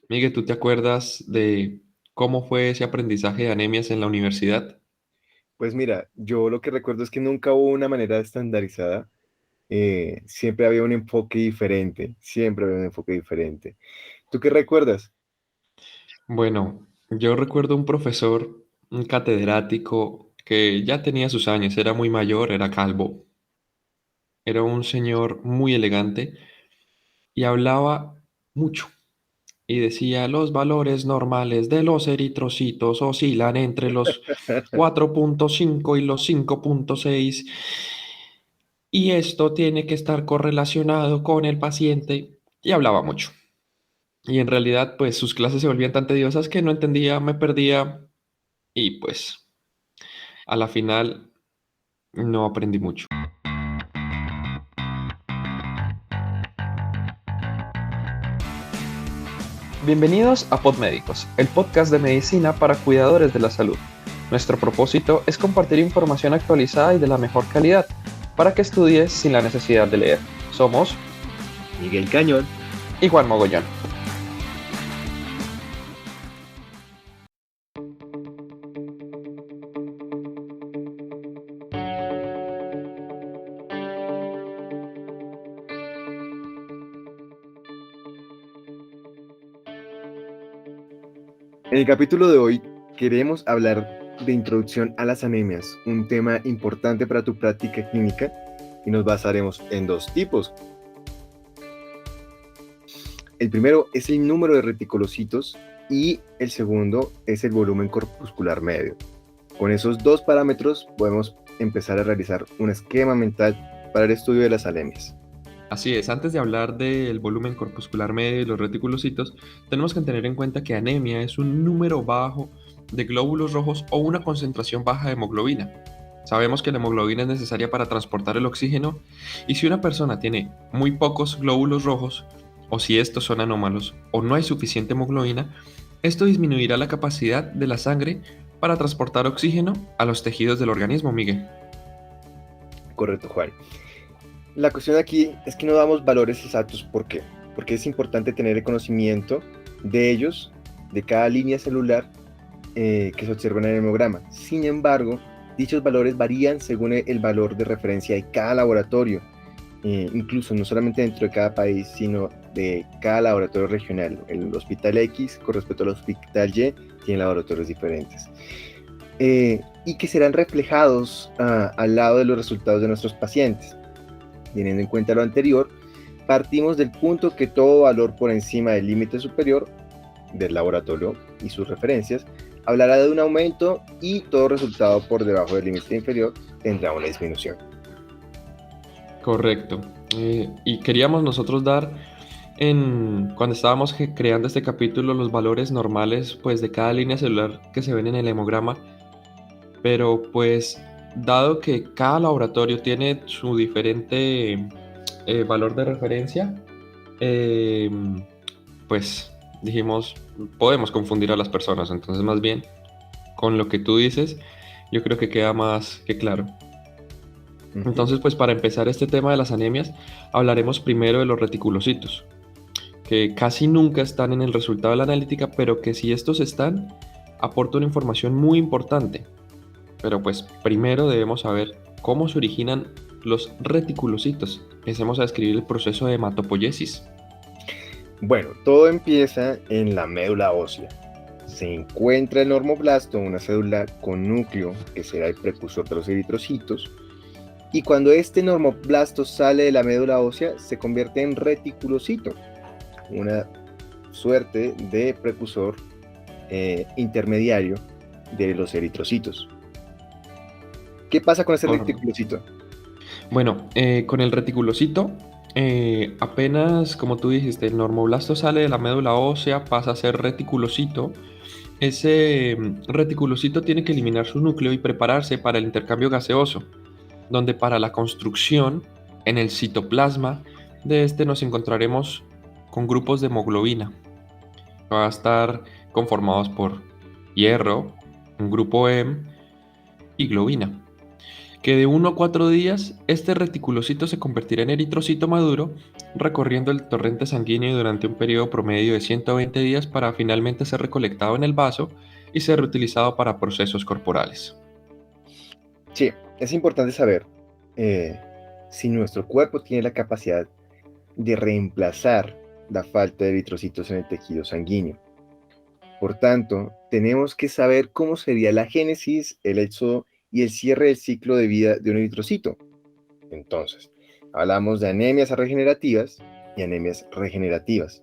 Miguel, ¿tú te acuerdas de cómo fue ese aprendizaje de anemias en la universidad? Pues mira, yo lo que recuerdo es que nunca hubo una manera estandarizada. Siempre había un enfoque diferente, siempre había un enfoque diferente. ¿Tú qué recuerdas? Bueno, yo recuerdo un profesor, un catedrático que ya tenía sus años, era muy mayor, era calvo, era un señor muy elegante y hablaba mucho y decía, los valores normales de los eritrocitos oscilan entre los 4,5 y los 5,6 y esto tiene que estar correlacionado con el paciente y hablaba mucho. Y en realidad, pues sus clases se volvían tan tediosas que no entendía, me perdía y pues a la final no aprendí mucho. Bienvenidos a Podmédicos, el podcast de medicina para cuidadores de la salud. Nuestro propósito es compartir información actualizada y de la mejor calidad para que estudies sin la necesidad de leer. Somos Miguel Cañón. y Juan Mogollón. En el capítulo de hoy queremos hablar de introducción a las anemias, un tema importante para tu práctica clínica y nos basaremos en dos tipos. El primero es el número de reticulocitos y el segundo es el volumen corpuscular medio. Con esos dos parámetros podemos empezar a realizar un esquema mental para el estudio de las anemias. Así es, antes de hablar del volumen corpuscular medio y los reticulocitos, tenemos que tener en cuenta que anemia es un número bajo de glóbulos rojos o una concentración baja de hemoglobina. Sabemos que la hemoglobina es necesaria para transportar el oxígeno y si una persona tiene muy pocos glóbulos rojos, o si estos son anómalos o no hay suficiente hemoglobina, esto disminuirá la capacidad de la sangre para transportar oxígeno a los tejidos del organismo, Miguel. Correcto, Juan. La cuestión aquí es que no damos valores exactos. ¿Por qué? Porque es importante tener el conocimiento de ellos, de cada línea celular que se observa en el hemograma. Sin embargo, dichos valores varían según el valor de referencia de cada laboratorio, incluso no solamente dentro de cada país, sino de cada laboratorio regional. El hospital X con respecto al hospital Y tiene laboratorios diferentes. Y que serán reflejados al lado de los resultados de nuestros pacientes. Teniendo en cuenta lo anterior, partimos del punto que todo valor por encima del límite superior del laboratorio y sus referencias hablará de un aumento y todo resultado por debajo del límite inferior tendrá una disminución. Correcto. Y queríamos nosotros dar cuando estábamos creando este capítulo los valores normales pues de cada línea celular que se ven en el hemograma, pero pues dado que cada laboratorio tiene su diferente valor de referencia, eh, pues dijimos, podemos confundir a las personas, entonces más bien con lo que tú dices, yo creo que queda más que claro. Uh-huh. Entonces, pues para empezar este tema de las anemias, hablaremos primero de los reticulocitos, que casi nunca están en el resultado de la analítica, pero que si estos están, aporta una información muy importante. Pero pues primero debemos saber cómo se originan los reticulocitos. Empecemos a describir el proceso de hematopoiesis. Bueno, todo empieza en la médula ósea. Se encuentra el normoblasto, una célula con núcleo que será el precursor de los eritrocitos, y cuando este normoblasto sale de la médula ósea se convierte en reticulocito, una suerte de precursor intermediario de los eritrocitos. ¿Qué pasa con ese Por- reticulocito? Bueno, con el reticulocito, apenas, como tú dijiste, el normoblasto sale de la médula ósea, pasa a ser reticulocito. Ese reticulocito tiene que eliminar su núcleo y prepararse para el intercambio gaseoso, donde para la construcción en el citoplasma de este nos encontraremos con grupos de hemoglobina. Va a estar conformados por hierro, un grupo M y globina. Que de 1 a 4 días este reticulocito se convertirá en eritrocito maduro recorriendo el torrente sanguíneo durante un periodo promedio de 120 días para finalmente ser recolectado en el vaso y ser reutilizado para procesos corporales. Sí, es importante saber eh, si nuestro cuerpo tiene la capacidad de reemplazar la falta de eritrocitos en el tejido sanguíneo. Por tanto, tenemos que saber cómo sería la génesis, el éxodo y el cierre del ciclo de vida de un eritrocito. Entonces, hablamos de anemias regenerativas y anemias regenerativas.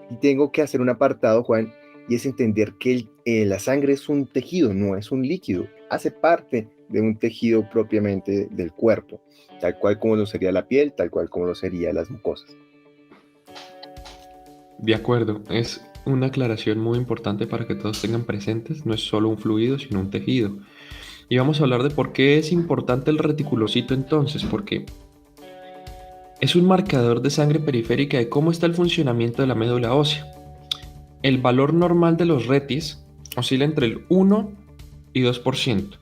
Y tengo que hacer un apartado, Juan, y es entender que la sangre es un tejido, no es un líquido. Hace parte de un tejido propiamente del cuerpo, tal cual como lo sería la piel, tal cual como lo serían las mucosas. De acuerdo, es una aclaración muy importante para que todos tengan presentes, no es solo un fluido, sino un tejido. Y vamos a hablar de por qué es importante el reticulocito entonces, porque es un marcador de sangre periférica de cómo está el funcionamiento de la médula ósea. El valor normal de los retis oscila entre el 1 y 2%.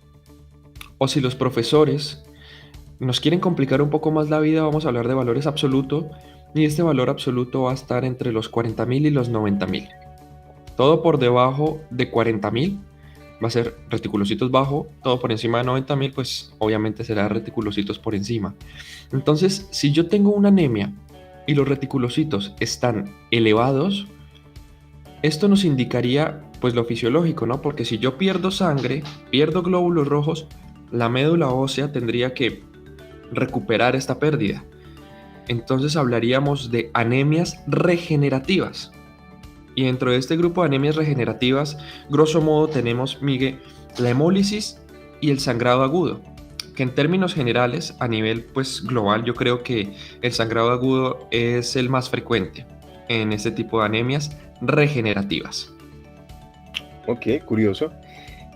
O si los profesores nos quieren complicar un poco más la vida, vamos a hablar de valores absolutos, y este valor absoluto va a estar entre los 40.000 y los 90.000. Todo por debajo de 40.000 va a ser reticulocitos bajo, todo por encima de 90.000, pues obviamente será reticulocitos por encima. Entonces, si yo tengo una anemia y los reticulocitos están elevados, esto nos indicaría pues lo fisiológico, ¿no? Porque si yo pierdo sangre, pierdo glóbulos rojos, la médula ósea tendría que recuperar esta pérdida. Entonces hablaríamos de anemias regenerativas. Y dentro de este grupo de anemias regenerativas, grosso modo tenemos, Miguel, la hemólisis y el sangrado agudo, que en términos generales, a nivel pues global, yo creo que el sangrado agudo es el más frecuente en este tipo de anemias regenerativas. Ok, curioso.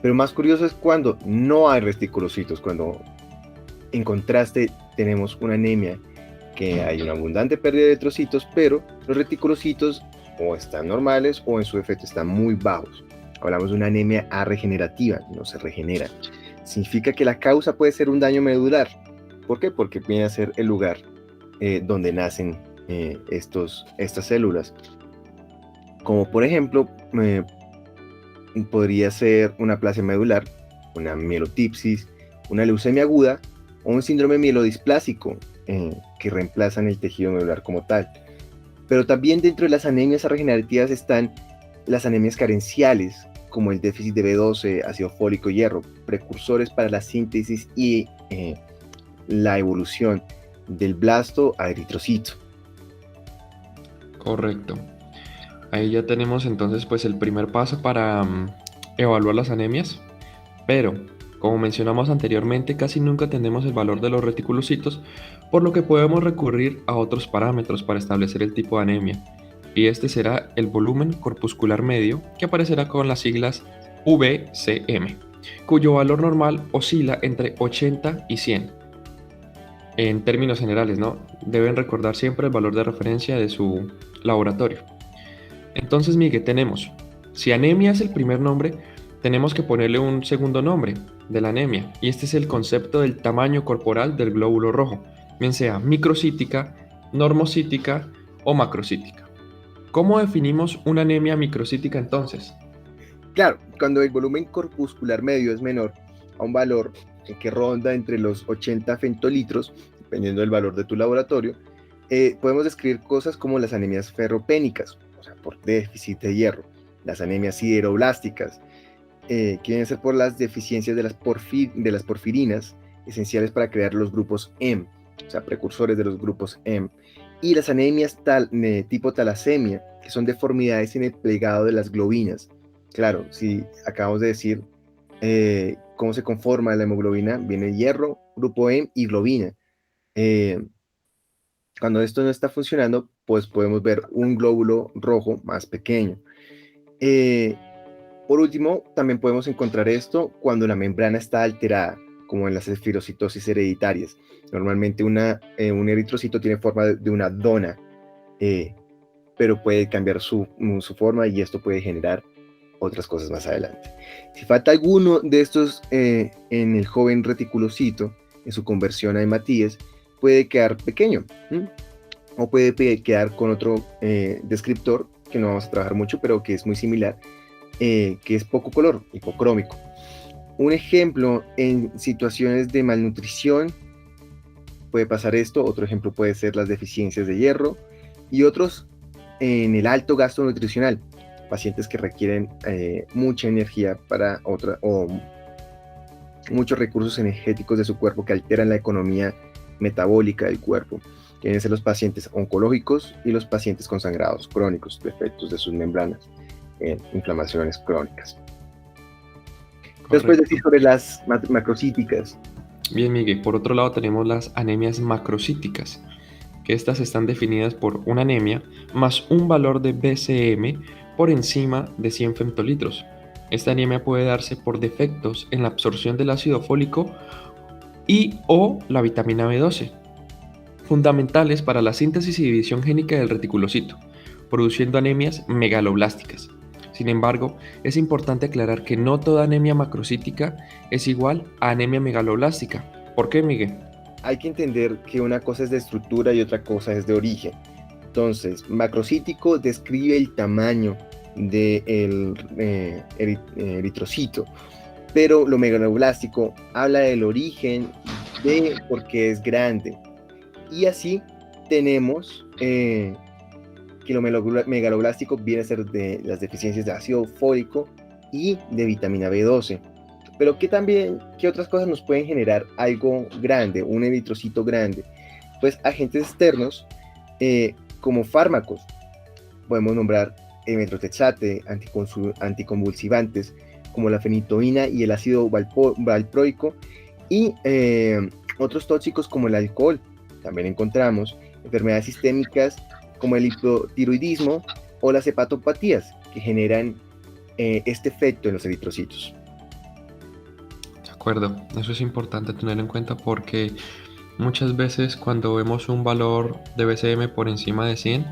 Pero más curioso es cuando no hay reticulocitos, cuando en contraste tenemos una anemia que hay una abundante pérdida de eritrocitos, pero los reticulocitos o están normales o en su efecto están muy bajos. Hablamos de una anemia arregenerativa, no se regenera. Significa que la causa puede ser un daño medular. ¿Por qué? Porque viene a ser el lugar donde nacen estas células. Como por ejemplo, podría ser una aplasia medular, una mielotipsis, una leucemia aguda o un síndrome mielodisplásico que reemplazan el tejido medular como tal. Pero también dentro de las anemias regenerativas están las anemias carenciales, como el déficit de B12, ácido fólico y hierro, precursores para la síntesis y la evolución del blasto a eritrocito. Correcto. Ahí ya tenemos entonces pues el primer paso para evaluar las anemias, pero como mencionamos anteriormente, casi nunca tenemos el valor de los reticulocitos, por lo que podemos recurrir a otros parámetros para establecer el tipo de anemia, y este será el volumen corpuscular medio, que aparecerá con las siglas VCM, cuyo valor normal oscila entre 80 y 100. En términos generales, ¿no? Deben recordar siempre el valor de referencia de su laboratorio. Entonces, Miguel, tenemos, si anemia es el primer nombre, tenemos que ponerle un segundo nombre de la anemia, y este es el concepto del tamaño corporal del glóbulo rojo, bien sea microcítica, normocítica o macrocítica. ¿Cómo definimos una anemia microcítica entonces? Claro, cuando el volumen corpuscular medio es menor a un valor que ronda entre los 80 femtolitros, dependiendo del valor de tu laboratorio, podemos describir cosas como las anemias ferropénicas, o sea, por déficit de hierro, las anemias sideroblásticas, que vienen a ser por las deficiencias de las porfirinas, esenciales para crear los grupos M, o sea, precursores de los grupos M, y las anemias tipo talasemia, que son deformidades en el plegado de las globinas. Claro, si acabamos de decir cómo se conforma la hemoglobina, viene hierro, grupo M y globina. Eh, Cuando esto no está funcionando, pues podemos ver un glóbulo rojo más pequeño. Eh, por último, también podemos encontrar esto cuando la membrana está alterada, como en las esferocitosis hereditarias. Normalmente un eritrocito tiene forma de una dona, eh, pero puede cambiar su forma y esto puede generar otras cosas más adelante. Si falta alguno de estos en el joven reticulocito, en su conversión a hematíes, puede quedar pequeño. o puede quedar con otro descriptor que no vamos a trabajar mucho, pero que es muy similar, que es poco color, hipocrómico. Un ejemplo en situaciones de malnutrición puede pasar esto, otro ejemplo puede ser las deficiencias de hierro y otros en el alto gasto nutricional, pacientes que requieren mucha energía para otra o muchos recursos energéticos de su cuerpo que alteran la economía metabólica del cuerpo. Tienen ser los pacientes oncológicos y los pacientes con sangrados crónicos, defectos de sus membranas, inflamaciones crónicas. Después Correcto. decir sobre las macrocíticas. Bien, Miguel. Por otro lado tenemos las anemias macrocíticas, que estas están definidas por una anemia más un valor de BCM por encima de 100 femtolitros. Esta anemia puede darse por defectos en la absorción del ácido fólico y o la vitamina B12, fundamentales para la síntesis y división génica del reticulocito, produciendo anemias megaloblásticas. Sin embargo, es importante aclarar que no toda anemia macrocítica es igual a anemia megaloblástica. ¿Por qué, Miguel? Hay que entender que una cosa es de estructura y otra cosa es de origen. Entonces, macrocítico describe el tamaño del eritrocito, pero lo megaloblástico habla del origen de por qué es grande. Y así tenemos que lo megaloblástico viene a ser de las deficiencias de ácido fólico y de vitamina B12. Pero ¿qué otras cosas nos pueden generar algo grande, un eritrocito grande? Pues agentes externos como fármacos. Podemos nombrar el metrotexate, anticonvulsivantes como la fenitoína y el ácido valproico y otros tóxicos como el alcohol. También encontramos enfermedades sistémicas como el hipotiroidismo o las hepatopatías que generan este efecto en los eritrocitos. De acuerdo, eso es importante tener en cuenta porque muchas veces cuando vemos un valor de BCM por encima de 100,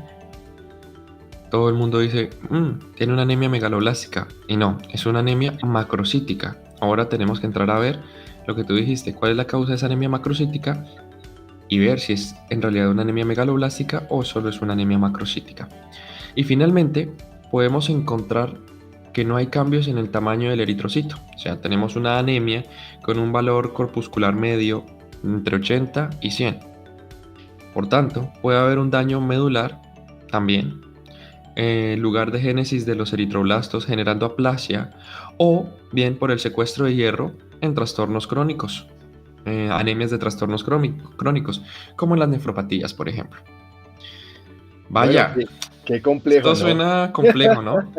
todo el mundo dice, tiene una anemia megaloblástica. Y no, es una anemia macrocítica. Ahora tenemos que entrar a ver lo que tú dijiste, cuál es la causa de esa anemia macrocítica y ver si es en realidad una anemia megaloblástica o solo es una anemia macrocítica. Y finalmente, podemos encontrar que no hay cambios en el tamaño del eritrocito. O sea, tenemos una anemia con un valor corpuscular medio entre 80 y 100. Por tanto, puede haber un daño medular también, lugar de génesis de los eritroblastos generando aplasia o bien por el secuestro de hierro en trastornos crónicos. Anemias de trastornos crónicos, como en las nefropatías, por ejemplo. Bueno, Vaya, qué complejo, esto ¿no? suena complejo, ¿no?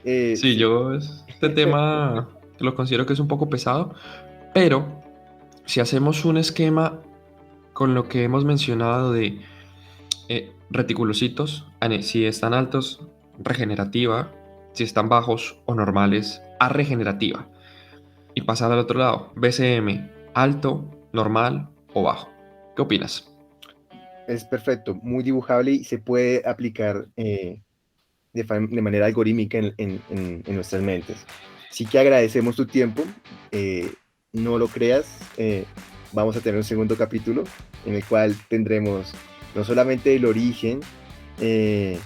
Sí, Sí. yo este tema lo considero que es un poco pesado, pero si hacemos un esquema con lo que hemos mencionado de reticulocitos, si están altos, regenerativa, si están bajos o normales, regenerativa. Y pasar al otro lado, BCM, alto, normal o bajo. ¿Qué opinas? Es perfecto, muy dibujable y se puede aplicar de manera algorítmica en nuestras mentes. Sí que agradecemos tu tiempo, no lo creas, vamos a tener un segundo capítulo en el cual tendremos no solamente el origen de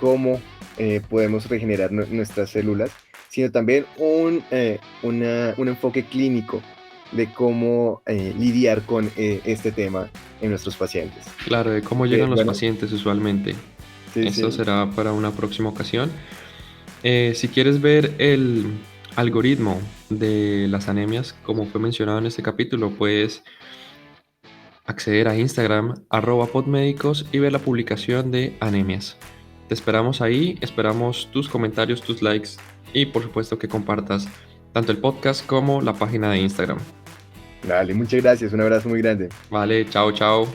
cómo podemos regenerar nuestras células, sino también un enfoque clínico de cómo lidiar con este tema en nuestros pacientes. Claro, de cómo llegan los Bueno, pacientes usualmente. sí, Esto sí. será para una próxima ocasión. Si quieres ver el algoritmo de las anemias, como fue mencionado en este capítulo, puedes acceder a Instagram, @podmédicos y ver la publicación de anemias. Te esperamos ahí, esperamos tus comentarios, tus likes y por supuesto que compartas tanto el podcast como la página de Instagram. Dale, muchas gracias, un abrazo muy grande. Vale, chao, chao.